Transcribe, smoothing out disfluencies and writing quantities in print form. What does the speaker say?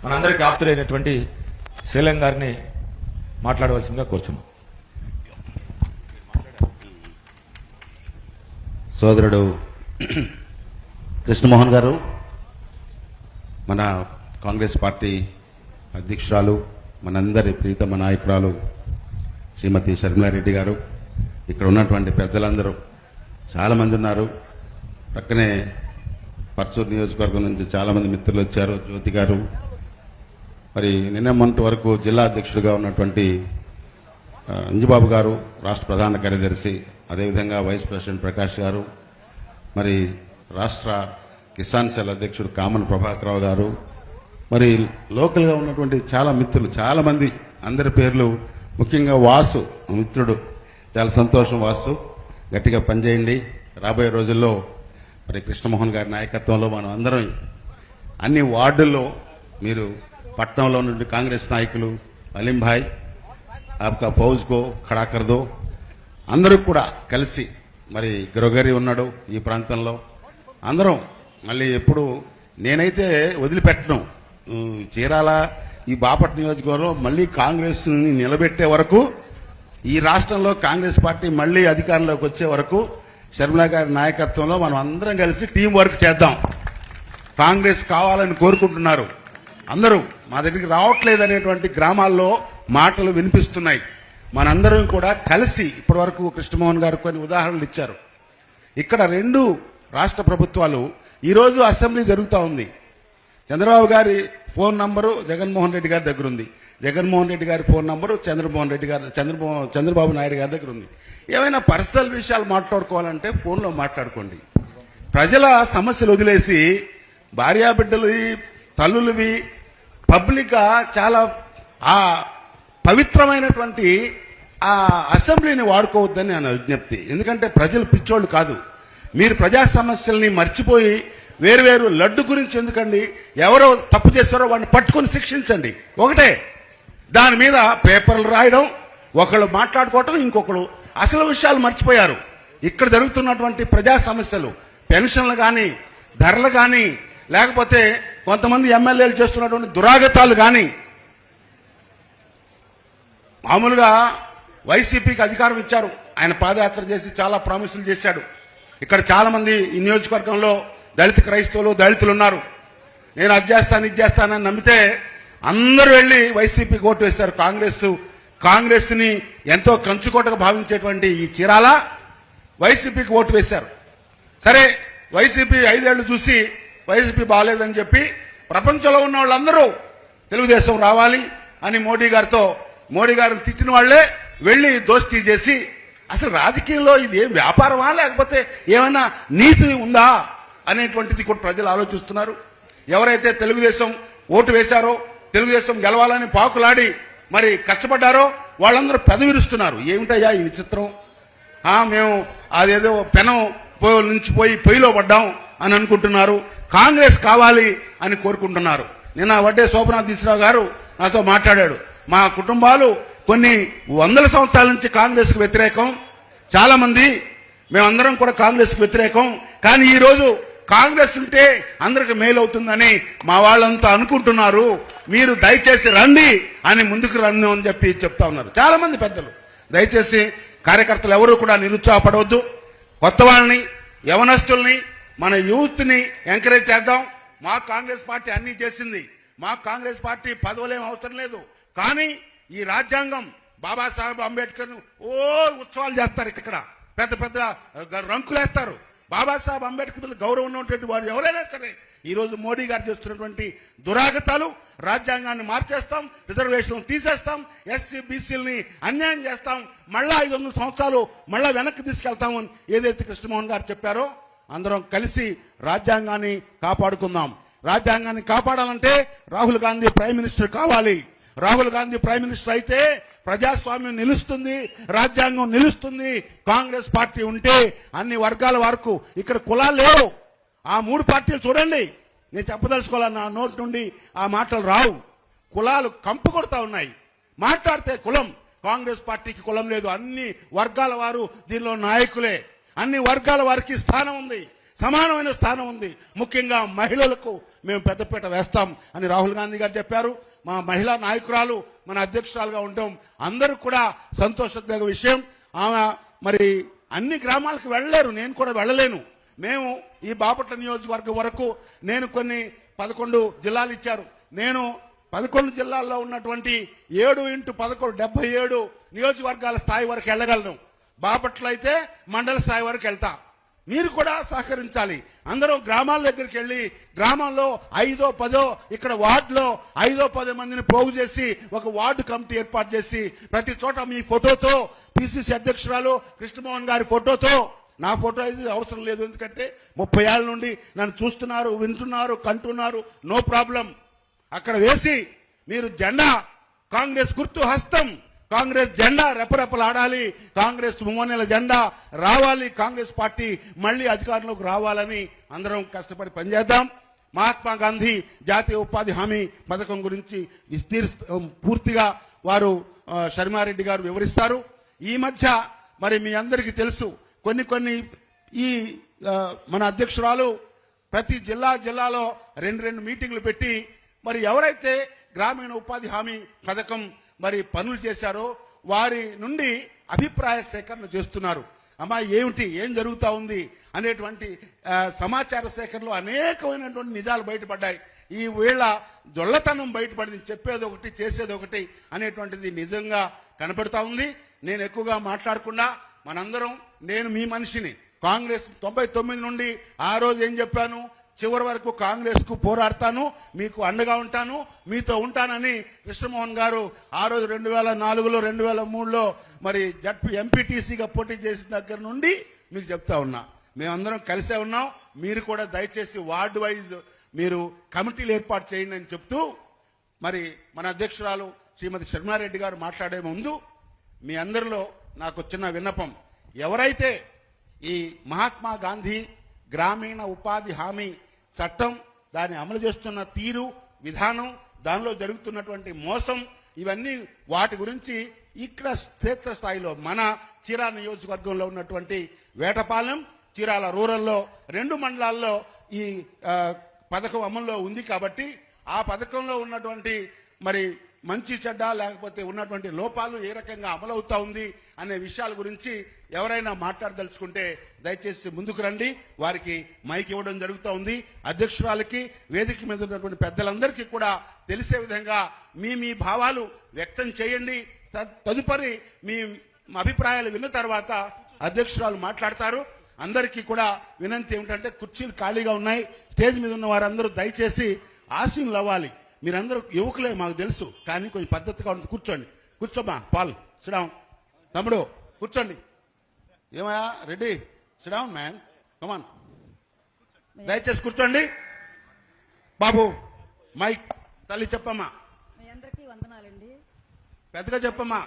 మనందరికీ ఆప్తులైనటువంటి శైలం గారిని మాట్లాడవలసిందిగా కోరుచున్నాం. సోదరుడు కృష్ణమోహన్ గారు, మన కాంగ్రెస్ పార్టీ అధ్యక్షురాలు, మనందరి ప్రీతమ నాయకురాలు శ్రీమతి షర్మిలారెడ్డి గారు, ఇక్కడ ఉన్నటువంటి పెద్దలందరూ చాలామంది ఉన్నారు. పక్కనే పర్చూరు నియోజకవర్గం నుంచి చాలామంది మిత్రులు వచ్చారు. జ్యోతి గారు, మరి నిన్న మొన్నటి వరకు జిల్లా అధ్యక్షుడిగా ఉన్నటువంటి అంజుబాబు గారు, రాష్ట్ర ప్రధాన కార్యదర్శి, అదేవిధంగా వైస్ ప్రెసిడెంట్ ప్రకాష్ గారు, మరి రాష్ట్ర కిసాన్ సెల్ అధ్యక్షుడు కామన్ ప్రభాకరరావు గారు, మరి లోకల్గా ఉన్నటువంటి చాలా మిత్రులు, చాలామంది, అందరి పేర్లు, ముఖ్యంగా వాసు మిత్రుడు, చాలా సంతోషం. వాసు, గట్టిగా పనిచేయండి. రాబోయే రోజుల్లో మరి కృష్ణమోహన్ గారి నాయకత్వంలో మనం అందరం అన్ని వార్డుల్లో, మీరు పట్నంలో నుండి కాంగ్రెస్ నాయకులు అలీం భాయ్ ఆప్కా ఫౌజ్ కో ఖడా కర్ దో, అందరూ కూడా కలిసి, మరి గ్రొగరి ఉన్నాడు ఈ ప్రాంతంలో, అందరం మళ్ళీ ఎప్పుడు నేనైతే వదిలిపెట్టను. చీరాల ఈ బాపట్ల నియోజకవర్గంలో మళ్ళీ కాంగ్రెస్ ని నిలబెట్టే వరకు, ఈ రాష్ట్రంలో కాంగ్రెస్ పార్టీ మళ్ళీ అధికారంలోకి వచ్చే వరకు షర్మిలా గారి నాయకత్వంలో మనం అందరం కలిసి టీం వర్క్ చేద్దాం. కాంగ్రెస్ కావాలని కోరుకుంటున్నారు అందరూ. మా దగ్గరికి రావట్లేదు అనేటువంటి గ్రామాల్లో మాటలు వినిపిస్తున్నాయి. మనందరం కూడా కలిసి, ఇప్పటి వరకు కృష్ణమోహన్ గారు కొన్ని ఉదాహరణలు ఇచ్చారు. ఇక్కడ రెండు రాష్ట్ర ప్రభుత్వాలు, ఈరోజు అసెంబ్లీ జరుగుతూ ఉంది. చంద్రబాబు గారి ఫోన్ నంబరు జగన్మోహన్ రెడ్డి గారి దగ్గర ఉంది. జగన్మోహన్ రెడ్డి గారి ఫోన్ నంబరు చంద్రబాబు నాయుడు గారి దగ్గర ఉంది. ఏమైనా పర్సనల్ విషయాలు మాట్లాడుకోవాలంటే ఫోన్లో మాట్లాడుకోండి. ప్రజల సమస్యలు వదిలేసి భార్యాబిడ్డలు, తల్లులవి పబ్లిక్ గా చాలా ఆ పవిత్రమైనటువంటి ఆ అసెంబ్లీని వాడుకోవద్దని నా విజ్ఞప్తి. ఎందుకంటే ప్రజలు పిచ్చోళ్ళు కాదు. మీరు ప్రజా సమస్యల్ని మర్చిపోయి వేరువేరు లడ్డు గురించి ఎందుకండి, ఎవరో తప్పు చేస్తారో వాడిని పట్టుకొని శిక్షించండి. ఒకటే, దాని మీద పేపర్లు రాయడం, ఒకళ్ళు మాట్లాడుకోవటం, ఇంకొకళ్ళు అసలు విషయాలు మర్చిపోయారు. ఇక్కడ జరుగుతున్నటువంటి ప్రజా సమస్యలు, పెన్షన్లు కానీ, ధరలు కానీ, లేకపోతే కొంతమంది ఎమ్మెల్యేలు చేస్తున్నటువంటి దురాగతాలు కానీ, మామూలుగా వైసీపీకి అధికారం ఇచ్చారు. ఆయన పాదయాత్ర చేసి చాలా ప్రామిసులు చేశాడు. ఇక్కడ చాలా మంది ఈ నియోజకవర్గంలో దళిత క్రైస్తవులు, దళితులు ఉన్నారు. నేను అది చేస్తాను, ఇది చేస్తానని నమ్మితే అందరూ వెళ్లి వైసీపీకి ఓటు వేశారు. కాంగ్రెస్ ని ఎంతో కంచుకోటగా భావించేటువంటి ఈ చీరాల వైసీపీకి ఓటు వేశారు. సరే, వైసీపీ 5 ఏళ్లు చూసి వైసీపీ బాగాలేదని చెప్పి ప్రపంచంలో ఉన్న వాళ్ళందరూ తెలుగుదేశం రావాలి అని మోడీ గారిని తిట్టిన వాళ్లే వెళ్లి దోస్తీ చేసి, అసలు రాజకీయంలో ఇది ఏం వ్యాపారమా లేకపోతే ఏమైనా నీతి ఉందా అనేటువంటిది కూడా ప్రజలు ఆలోచిస్తున్నారు. ఎవరైతే తెలుగుదేశం ఓటు వేశారో, తెలుగుదేశం గెలవాలని పాకులాడి మరి కష్టపడ్డారో వాళ్ళందరూ పెదవిరుస్తున్నారు. ఏమిటయ్యా ఈ విచిత్రం, మేము అదేదో పెనం నుంచి పోయి పొయ్యిలో పడ్డాం అని అనుకుంటున్నారు. కాంగ్రెస్ కావాలి అని కోరుకుంటున్నారు. నిన్న వడ్డే శోభనాథీశ్వరరావు గారు నాతో మాట్లాడాడు. మా కుటుంబాలు కొన్ని వందల సంవత్సరాల నుంచి కాంగ్రెస్ కు వ్యతిరేకం, చాలా మంది మేమందరం కూడా కాంగ్రెస్ కు వ్యతిరేకం, కానీ ఈ రోజు కాంగ్రెస్ ఉంటే అందరికి మేలు అవుతుందని మా వాళ్ళంతా అనుకుంటున్నారు. మీరు దయచేసి రండి అని ముందుకు రండి అని చెప్పి చెప్తా ఉన్నారు చాలా మంది పెద్దలు. దయచేసి కార్యకర్తలు ఎవరు కూడా నిరుత్సాహపడవద్దు. కొత్త వాళ్ళని, యవనస్తుల్ని, మన యూత్ ని ఎంకరేజ్ చేద్దాం. మా కాంగ్రెస్ పార్టీ అన్ని చేసింది. మా కాంగ్రెస్ పార్టీ పదవులేం అవసరం లేదు. కానీ ఈ రాజ్యాంగం, బాబాసాహెబ్ అంబేద్కర్ ఉత్సవాలు చేస్తారు. ఇక్కడ పెద్ద పెద్ద రంకులేస్తారు. బాబాసాహెబ్ అంబేద్కర్ మీద గౌరవం ఉన్నటువంటి వారు ఎవరైనా సరే ఈ రోజు మోడీ గారు చేస్తున్నటువంటి దురాగతాలు, రాజ్యాంగాన్ని మార్చేస్తాం, రిజర్వేషన్లు తీసేస్తాం, ఎస్సీ బీసీలని అన్యాయం చేస్తాం, మళ్ళా 500 సంవత్సరాలు మళ్ళా వెనక్కి తీసుకెళ్తామని ఏదైతే కృష్ణమోహన్ గారు చెప్పారో, అందరం కలిసి రాజ్యాంగాన్ని కాపాడుకుందాం. రాజ్యాంగాన్ని కాపాడాలంటే రాహుల్ గాంధీ ప్రైమ్ మినిస్టర్ కావాలి. రాహుల్ గాంధీ ప్రైమ్ మినిస్టర్ అయితే ప్రజాస్వామ్యం నిలుస్తుంది, రాజ్యాంగం నిలుస్తుంది. కాంగ్రెస్ పార్టీ ఉంటే అన్ని వర్గాల వరకు, ఇక్కడ కులాలు లేవు. ఆ 3 పార్టీలు చూడండి, నేను చెప్పదలుచుకోవాలా, నా నోటి నుండి ఆ మాటలు రావు. కులాలు కంపు కొడతా ఉన్నాయి. మాట్లాడితే కులం, కాంగ్రెస్ పార్టీకి కులం లేదు. అన్ని వర్గాల వారు దీనిలో నాయకులే. అన్ని వర్గాల వారికి స్థానం ఉంది. సమానమైన స్థానం ఉంది. ముఖ్యంగా మహిళలకు మేము పెద్దపీట వేస్తాం అని రాహుల్ గాంధీ గారు చెప్పారు. మా మహిళా నాయకురాలు మన అధ్యక్షురాలుగా ఉండడం అందరూ కూడా సంతోషదగ్గ విషయం. ఆమె మరి అన్ని గ్రామాలకు వెళ్ళలేరు, నేను కూడా వెళ్ళలేను. మేము ఈ బాపట్ల నియోజకవర్గం వరకు నేను కొన్ని 11 జిల్లాలు ఇచ్చారు. నేను 11 జిల్లాల్లో ఉన్నటువంటి 7x11 77 నియోజకవర్గాల స్థాయి వరకు వెళ్ళగలను. బాపట్ల అయితే మండల స్థాయి వరకు వెళ్తా. మీరు కూడా సహకరించాలి. అందరూ గ్రామాల దగ్గరికి వెళ్ళి గ్రామంలో 5-10 ఇక్కడ వార్డులో 5-10 మందిని పోగు చేసి ఒక వార్డు కమిటీ ఏర్పాటు చేసి ప్రతి చోట మీ ఫోటోతో పిసిసి అధ్యక్షురాలు కృష్ణమోహన్ గారి ఫోటోతో, నా ఫోటో అయితే అవసరం లేదు, ఎందుకంటే 30 ఏళ్ల నుండి నన్ను చూస్తున్నారు, వింటున్నారు, కంటున్నారు, నో ప్రాబ్లం. అక్కడ వేసి మీరు జెండా కాంగ్రెస్ గుర్తు హస్తం, కాంగ్రెస్ జెండా రెపరెపలాడాలి, కాంగ్రెస్ ముమ్మనెల జెండా రావాలి, కాంగ్రెస్ పార్టీ మళ్లీ అధికారంలోకి రావాలని అందరం కష్టపడి పనిచేద్దాం. మహాత్మా గాంధీ జాతీయ ఉపాధి హామీ పథకం గురించి పూర్తిగా వారు శర్మారెడ్డి గారు వివరిస్తారు. ఈ మధ్య మరి మీ అందరికీ తెలుసు, కొన్ని ఈ మన అధ్యక్షురాలు ప్రతి జిల్లాలో 2 మీటింగ్లు పెట్టి మరి ఎవరైతే గ్రామీణ ఉపాధి హామీ పథకం మరి పనులు చేశారో వారి నుండి అభిప్రాయ సేకరణ చేస్తున్నారు. అమ్మా ఏం జరుగుతా ఉంది అనేటువంటి సమాచార సేకరణలో అనేకమైనటువంటి నిజాలు బయటపడ్డాయి. ఈ వేళ దొల్లతనం బయటపడింది, చెప్పేది ఒకటి చేసేది ఒకటి అనేటువంటిది నిజంగా కనపడతా ఉంది. నేను ఎక్కువగా మాట్లాడకుండా మనందరం, నేను మీ మనిషిని, కాంగ్రెస్ 99 నుండి ఆ రోజు ఏం చెప్పాను, చివరి వరకు కాంగ్రెస్ కు పోరాడతాను, మీకు అండగా ఉంటాను, మీతో ఉంటానని కృష్ణమోహన్ గారు ఆ రోజు 2004లో 2003లో మరి ఎంపీటీసీగా పోటీ చేసిన దగ్గర నుండి మీకు చెప్తా ఉన్నా. మేమందరం కలిసే ఉన్నాం. మీరు కూడా దయచేసి వార్డు వైజ్ మీరు కమిటీలు ఏర్పాటు చేయండి అని చెప్తూ మరి మన అధ్యక్షురాలు శ్రీమతి శర్మారెడ్డి గారు మాట్లాడే ముందు మీ అందరిలో నాకు చిన్న విన్నపం. ఎవరైతే ఈ మహాత్మా గాంధీ గ్రామీణ ఉపాధి హామీ చట్టం దాన్ని అమలు చేస్తున్న తీరు విధానం, దానిలో జరుగుతున్నటువంటి మోసం, ఇవన్నీ వాటి గురించి ఇక్కడ క్షేత్ర స్థాయిలో మన చీరాల నియోజకవర్గంలో ఉన్నటువంటి వేటపాలెం, చీరాల రూరల్లో 2 మండలాల్లో ఈ పథకం అమల్లో ఉంది కాబట్టి ఆ పథకంలో ఉన్నటువంటి మరి మంచి చెడ్డ లేకపోతే ఉన్నటువంటి లోపాలు ఏ రకంగా అమలవుతా ఉంది అనే విషయాల గురించి ఎవరైనా మాట్లాడదలుచుకుంటే దయచేసి ముందుకు రండి. వారికి మైక్ ఇవ్వడం జరుగుతూ ఉంది. అధ్యక్షురాలకి, వేదిక మీద ఉన్నటువంటి పెద్దలందరికీ కూడా తెలిసే విధంగా మీ భావాలు వ్యక్తం చేయండి. తదుపరి మీ అభిప్రాయాలు విన్న తర్వాత అధ్యక్షురాలు మాట్లాడతారు. అందరికీ కూడా వినంతి ఏమిటంటే కుర్చీలు ఖాళీగా ఉన్నాయి. స్టేజ్ మీద ఉన్న వారందరూ దయచేసి ఆసీనులు అవ్వాలి. మీరందరూ యువకులే మాకు తెలుసు, కానీ కొంచెం పద్ధతిగా ఉంటుంది. కూర్చోండి, కూర్చోమ్మా. పాల్ సిడౌన్, తమ్ముడు కూర్చోండి. ఏమయ్యా రెడ్డి, సిడౌన్ మ్యాన్, కమాన్. దయచేసి కూర్చోండి. బాబు మైక్ తల్లి చెప్పమ్మా, మీ అందరికీ వందనాలండి. పెద్దగా చెప్పమ్మా.